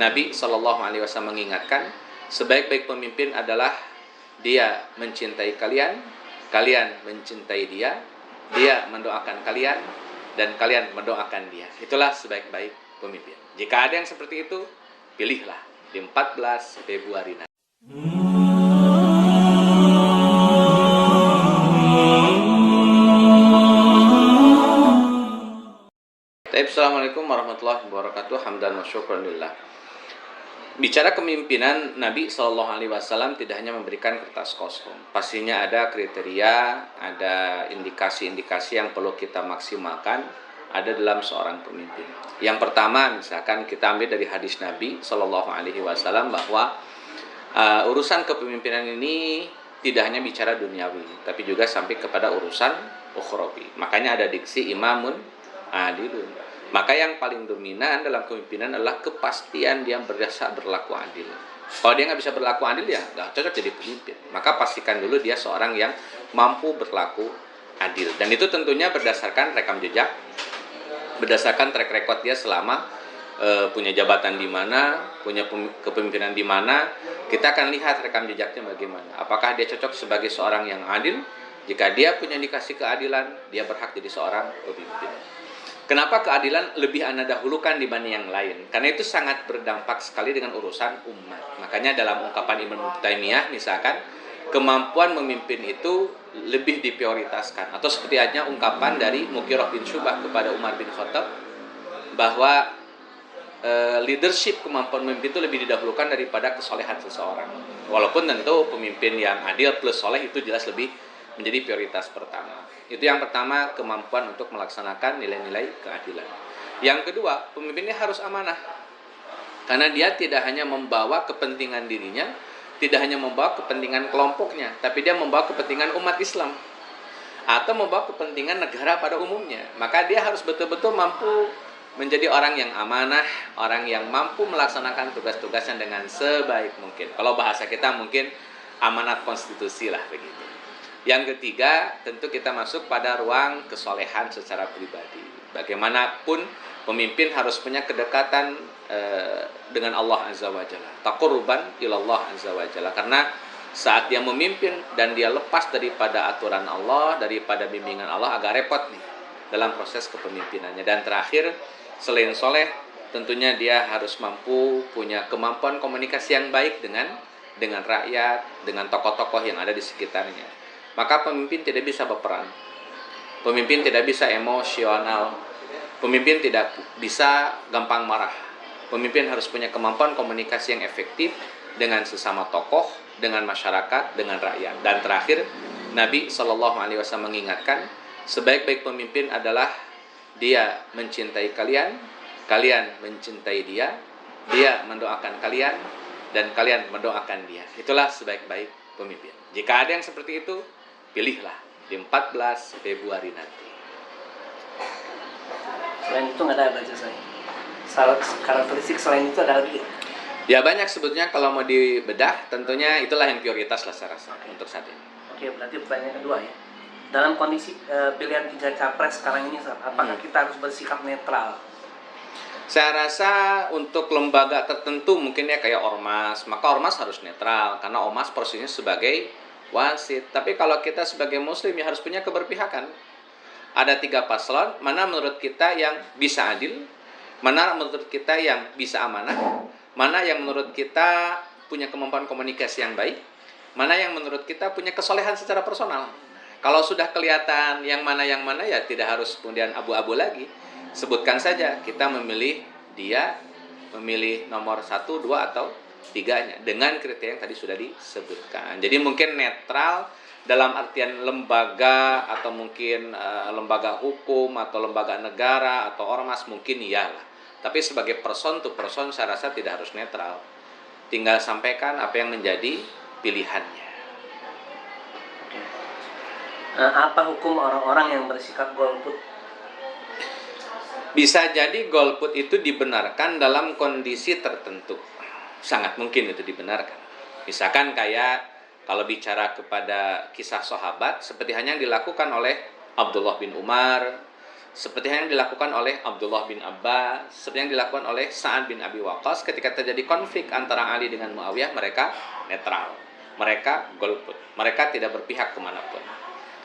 Nabi SAW mengingatkan, sebaik-baik pemimpin adalah dia mencintai kalian, kalian mencintai dia, dia mendoakan kalian, dan kalian mendoakan dia. Itulah sebaik-baik pemimpin. Jika ada yang seperti itu, pilihlah di 14 Februari nanti. Assalamualaikum warahmatullahi wabarakatuh. Hamdan wa syukran lillah. Bicara kepemimpinan, Nabi SAW tidak hanya memberikan kertas kosong. Pastinya ada kriteria, ada indikasi-indikasi yang perlu kita maksimalkan ada dalam seorang pemimpin. Yang pertama, misalkan kita ambil dari hadis Nabi SAW bahwa urusan kepemimpinan ini tidak hanya bicara duniawi, tapi juga sampai kepada urusan ukhrawi. Makanya ada diksi imamun adilun. Maka yang paling dominan dalam kepemimpinan adalah kepastian dia berlaku adil. Kalau dia nggak bisa berlaku adil, ya nggak cocok jadi pemimpin. Maka pastikan dulu dia seorang yang mampu berlaku adil. Dan itu tentunya berdasarkan rekam jejak, berdasarkan track record dia selama punya jabatan di mana, punya kepemimpinan di mana. Kita akan lihat rekam jejaknya bagaimana. Apakah dia cocok sebagai seorang yang adil? Jika dia punya indikasi keadilan, dia berhak jadi seorang pemimpin. Kenapa keadilan lebih Anda dahulukan dibanding yang lain? Karena itu sangat berdampak sekali dengan urusan umat. Makanya dalam ungkapan Ibnu Taimiyah misalkan, kemampuan memimpin itu lebih diprioritaskan. Atau seperti hanya ungkapan dari Mughirah bin Syu'bah kepada Umar bin Khattab, bahwa leadership, kemampuan memimpin itu lebih didahulukan daripada kesolehan seseorang. Walaupun tentu pemimpin yang adil plus soleh itu jelas lebih menjadi prioritas pertama. Itu yang pertama, kemampuan untuk melaksanakan nilai-nilai keadilan. Yang kedua, pemimpinnya harus amanah. Karena dia tidak hanya membawa kepentingan dirinya, tidak hanya membawa kepentingan kelompoknya, tapi dia membawa kepentingan umat Islam atau membawa kepentingan negara pada umumnya. Maka dia harus betul-betul mampu menjadi orang yang amanah, orang yang mampu melaksanakan tugas-tugasnya dengan sebaik mungkin. Kalau bahasa kita mungkin amanat konstitusi lah begitu. Yang ketiga, tentu kita masuk pada ruang kesolehan secara pribadi. Bagaimanapun, pemimpin harus punya kedekatan dengan Allah Azza wa Jalla. Taqurruban ilallah Azza wa Jalla. Karena saat dia memimpin dan dia lepas daripada aturan Allah, daripada bimbingan Allah, agak repot nih dalam proses kepemimpinannya. Dan terakhir, selain soleh, tentunya dia harus mampu punya kemampuan komunikasi yang baik dengan rakyat, dengan tokoh-tokoh yang ada di sekitarnya. Maka pemimpin tidak bisa berperan, pemimpin tidak bisa emosional, pemimpin tidak bisa gampang marah. Pemimpin harus punya kemampuan komunikasi yang efektif dengan sesama tokoh, dengan masyarakat, dengan rakyat. Dan terakhir, Nabi SAW mengingatkan, sebaik-baik pemimpin adalah dia mencintai kalian, kalian mencintai dia, dia mendoakan kalian, dan kalian mendoakan dia. Itulah sebaik-baik pemimpin. Jika ada yang seperti itu, pilihlah di 14 Februari nanti. Selain itu nggak ada baca saya. Karakteristik selain itu ada lagi? Ya banyak sebetulnya, kalau mau dibedah tentunya itulah yang prioritas lah saya rasa untuk saat ini. Oke, berarti pertanyaan kedua ya. Dalam kondisi pilihan 3 capres sekarang ini, apakah kita harus bersikap netral? Saya rasa untuk lembaga tertentu mungkin ya kayak ormas, maka ormas harus netral karena ormas posisinya sebagai wasit. Tapi kalau kita sebagai muslim ya harus punya keberpihakan. Ada 3 paslon, mana menurut kita yang bisa adil, mana menurut kita yang bisa amanah, mana yang menurut kita punya kemampuan komunikasi yang baik, mana yang menurut kita punya kesolehan secara personal. Kalau sudah kelihatan yang mana ya tidak harus kemudian abu-abu lagi. Sebutkan saja, kita memilih dia, memilih nomor 1, 2, atau 3-nya dengan kriteria yang tadi sudah disebutkan. Jadi mungkin netral dalam artian lembaga atau mungkin lembaga hukum atau lembaga negara atau ormas mungkin iyalah. Tapi sebagai person to person saya rasa tidak harus netral. Tinggal sampaikan apa yang menjadi pilihannya. Apa hukum orang-orang yang bersikap golput? Bisa jadi golput itu dibenarkan dalam kondisi tertentu. Sangat mungkin itu dibenarkan. Misalkan kayak kalau bicara kepada kisah sahabat, seperti hanya yang dilakukan oleh Abdullah bin Umar, seperti yang dilakukan oleh Abdullah bin Abbas, seperti yang dilakukan oleh Sa'ad bin Abi Waqqas. Ketika terjadi konflik antara Ali dengan Muawiyah, mereka netral, mereka golput, mereka tidak berpihak kemanapun.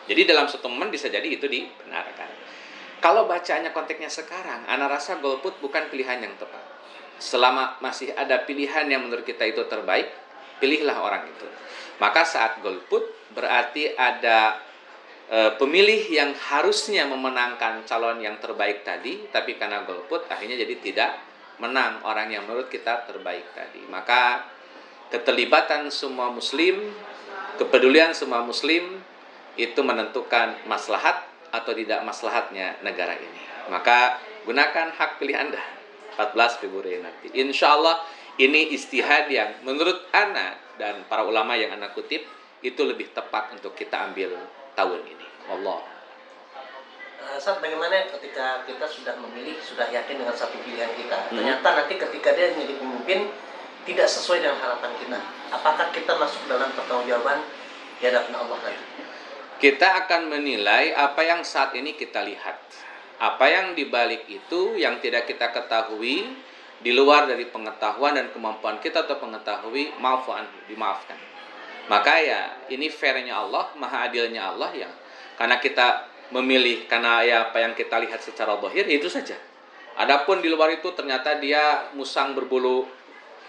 Jadi dalam satu momen bisa jadi itu dibenarkan. Kalau bacaannya konteksnya sekarang, ana rasa golput bukan pilihan yang tepat. Selama masih ada pilihan yang menurut kita itu terbaik, pilihlah orang itu. Maka saat golput berarti ada pemilih yang harusnya memenangkan calon yang terbaik tadi, tapi karena golput akhirnya jadi tidak menang orang yang menurut kita terbaik tadi. Maka keterlibatan semua muslim, kepedulian semua muslim itu menentukan maslahat atau tidak maslahatnya negara ini. Maka gunakan hak pilih Anda 14 Februari nanti. Insya Allah ini istihad yang menurut ana dan para ulama yang ana kutip itu lebih tepat untuk kita ambil tahun ini. Allah. Saat bagaimana ketika kita sudah memilih, sudah yakin dengan satu pilihan kita, ternyata nanti ketika dia menjadi pemimpin tidak sesuai dengan harapan kita, apakah kita masuk dalam pertanggungjawaban di hadapan Allah nanti? Kita akan menilai apa yang saat ini kita lihat. Apa yang dibalik itu yang tidak kita ketahui, di luar dari pengetahuan dan kemampuan kita atau pengetahui, dimaafkan. Maka ya ini fairnya Allah, maha adilnya Allah yang karena kita memilih karena ya apa yang kita lihat secara zahir itu saja. Adapun di luar itu ternyata dia musang berbulu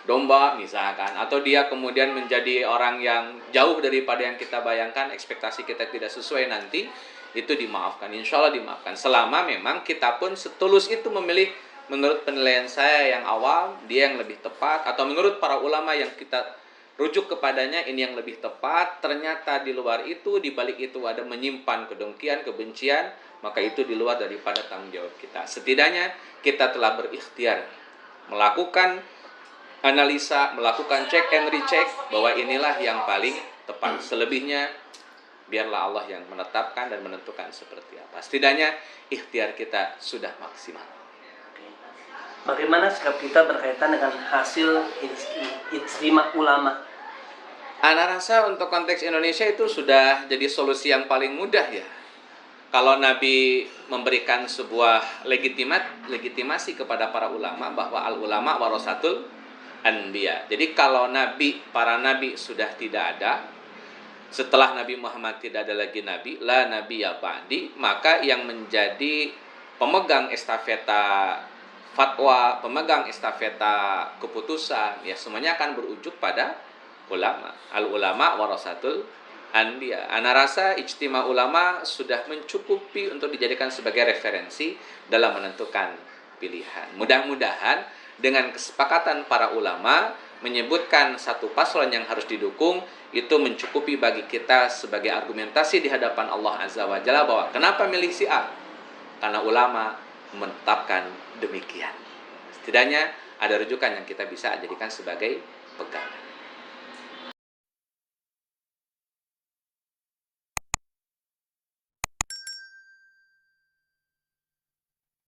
domba misalkan, atau dia kemudian menjadi orang yang jauh daripada yang kita bayangkan, ekspektasi kita tidak sesuai, nanti itu dimaafkan, insya Allah dimaafkan. Selama memang kita pun setulus itu memilih menurut penilaian saya yang awam dia yang lebih tepat, atau menurut para ulama yang kita rujuk kepadanya ini yang lebih tepat, ternyata di luar itu, di balik itu ada menyimpan kedengkian, kebencian, maka itu di luar daripada tanggung jawab kita. Setidaknya kita telah berikhtiar melakukan analisa, melakukan check and recheck bahwa inilah yang paling tepat. Selebihnya biarlah Allah yang menetapkan dan menentukan seperti apa. Setidaknya ikhtiar kita sudah maksimal. Bagaimana sikap kita berkaitan dengan hasil ijtima ulama? Ana rasa untuk konteks Indonesia itu sudah jadi solusi yang paling mudah ya. Kalau Nabi memberikan sebuah legitimasi kepada para ulama bahwa al ulama warasatul anbiya. Jadi kalau para nabi sudah tidak ada, setelah Nabi Muhammad tidak ada lagi nabi, la nabiyya ba'di, maka yang menjadi pemegang estafeta fatwa, pemegang estafeta keputusan, ya semuanya akan berujuk pada ulama. Al ulama warasatul anbiya. Ana rasa ijtima ulama sudah mencukupi untuk dijadikan sebagai referensi dalam menentukan pilihan. Mudah-mudahan dengan kesepakatan para ulama menyebutkan satu paslon yang harus didukung, itu mencukupi bagi kita sebagai argumentasi di hadapan Allah Azza wa Jalla bahwa kenapa milih si A? Karena ulama menetapkan demikian. Setidaknya ada rujukan yang kita bisa jadikan sebagai pegangan.